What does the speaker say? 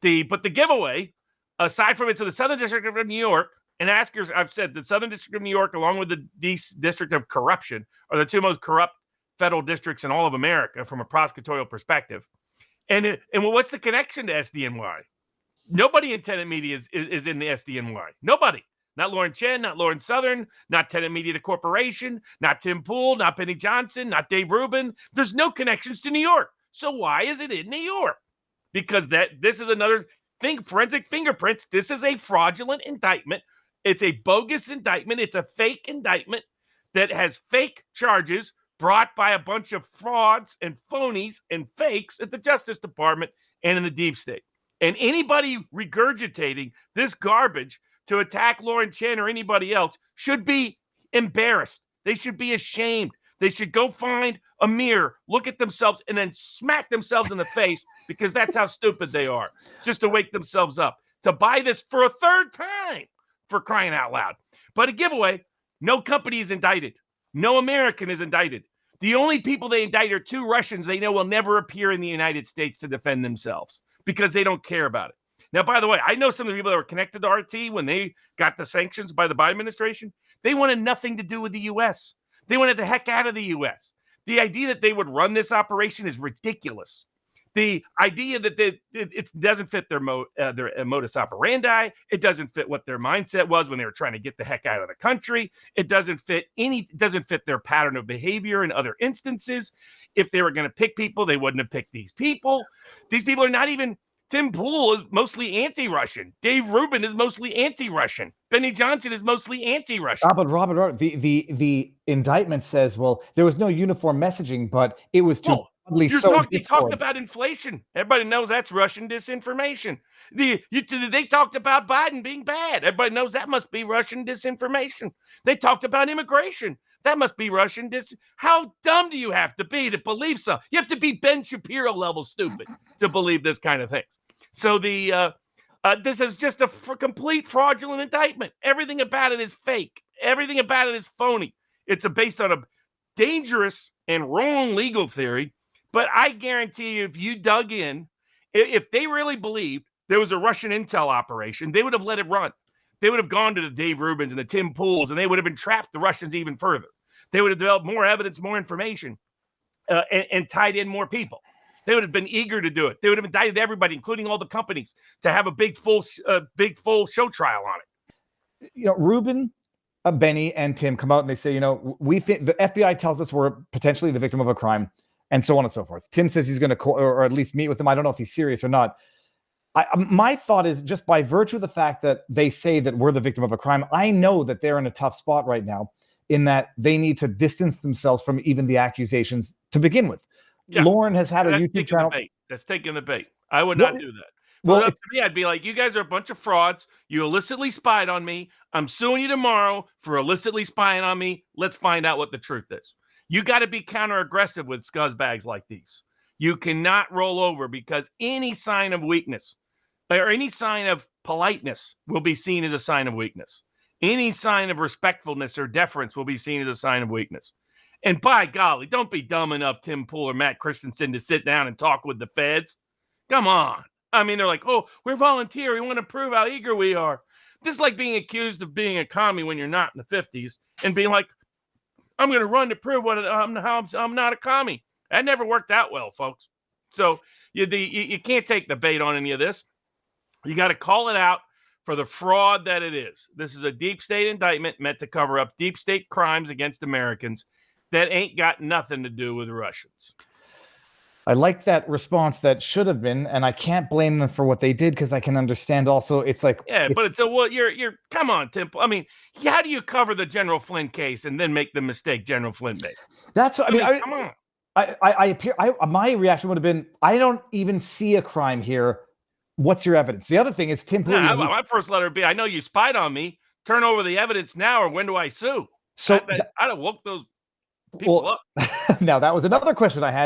But the giveaway, aside from it's in the Southern District of New York, and I've said the Southern District of New York, along with the District of Corruption, are the two most corrupt federal districts in all of America from a prosecutorial perspective. And what's the connection to SDNY? Nobody in Tenet Media is in the SDNY. Nobody. Not Lauren Chen, not Lauren Southern, not Tenet Media, the corporation, not Tim Pool, not Penny Johnson, not Dave Rubin. There's no connections to New York. So why is it in New York? Because this is another thing, forensic fingerprints. This is a fraudulent indictment. It's a bogus indictment. It's a fake indictment that has fake charges brought by a bunch of frauds and phonies and fakes at the Justice Department and in the deep state. And anybody regurgitating this garbage to attack Lauren Chen or anybody else should be embarrassed. They should be ashamed. They should go find a mirror, look at themselves, and then smack themselves in the face, because that's how stupid they are, just to wake themselves up, to buy this for a third time, for crying out loud. But a giveaway, no company is indicted. No American is indicted. The only people they indict are two Russians they know will never appear in the United States to defend themselves, because they don't care about it. Now, by the way, I know some of the people that were connected to RT when they got the sanctions by the Biden administration. They wanted nothing to do with the U.S. They wanted the heck out of the U.S. The idea that they would run this operation is ridiculous. The idea that it doesn't fit their modus operandi. It doesn't fit what their mindset was when they were trying to get the heck out of the country. It doesn't fit their pattern of behavior in other instances. If they were going to pick people, they wouldn't have picked these people. These people are not even. Tim Pool is mostly anti-Russian. Dave Rubin is mostly anti-Russian. Benny Johnson is mostly anti-Russian. But Robert, the indictment says, well, there was no uniform messaging, but it was too. You talked about inflation. Everybody knows that's Russian disinformation. They talked about Biden being bad. Everybody knows that must be Russian disinformation. They talked about immigration. That must be Russian How dumb do you have to be to believe so? You have to be Ben Shapiro level stupid to believe this kind of things. So this is just a complete fraudulent indictment. Everything about it is fake. Everything about it is phony. It's based on a dangerous and wrong legal theory. But I guarantee you, if you dug in, if they really believed there was a Russian intel operation, they would have let it run. They would have gone to the Dave Rubins and the Tim Pools, and they would have entrapped the Russians even further. They would have developed more evidence, more information, and tied in more people. They would have been eager to do it. They would have indicted everybody, including all the companies, to have a big full show trial on it. Rubin, Benny, and Tim come out and they say, we think the FBI tells us we're potentially the victim of a crime, and so on and so forth. Tim says he's going to or at least meet with them. I don't know if he's serious or not. My thought is, just by virtue of the fact that they say that we're the victim of a crime, I know that they're in a tough spot right now, in that they need to distance themselves from even the accusations to begin with. Yeah. Lauren has had a YouTube channel. That's taking the bait. I would not do that. Well, to me, I'd be like, you guys are a bunch of frauds. You illicitly spied on me. I'm suing you tomorrow for illicitly spying on me. Let's find out what the truth is. You got to be counter-aggressive with scuzzbags like these. You cannot roll over, because any sign of weakness or any sign of politeness will be seen as a sign of weakness. Any sign of respectfulness or deference will be seen as a sign of weakness. And by golly, don't be dumb enough, Tim Pool or Matt Christensen, to sit down and talk with the feds. Come on. I mean, they're like, oh, we're volunteer. We want to prove how eager we are. This is like being accused of being a commie when you're not in the 50s and being like, I'm going to run to prove I'm not a commie. That never worked out well, folks. So you can't take the bait on any of this. You got to call it out for the fraud that it is. This is a deep state indictment meant to cover up deep state crimes against Americans that ain't got nothing to do with the Russians. I like that response. That should have been, and I can't blame them for what they did, because I can understand also. It's like, but you're come on, Tim. I mean, how do you cover the General Flynn case and then make the mistake General Flynn made? That's what I mean. Come on. My reaction would have been, I don't even see a crime here. What's your evidence? The other thing is, Tim. My first letter would be, I know you spied on me. Turn over the evidence now, or when do I sue? So I'd have woke those people up. Now, that was another question I had.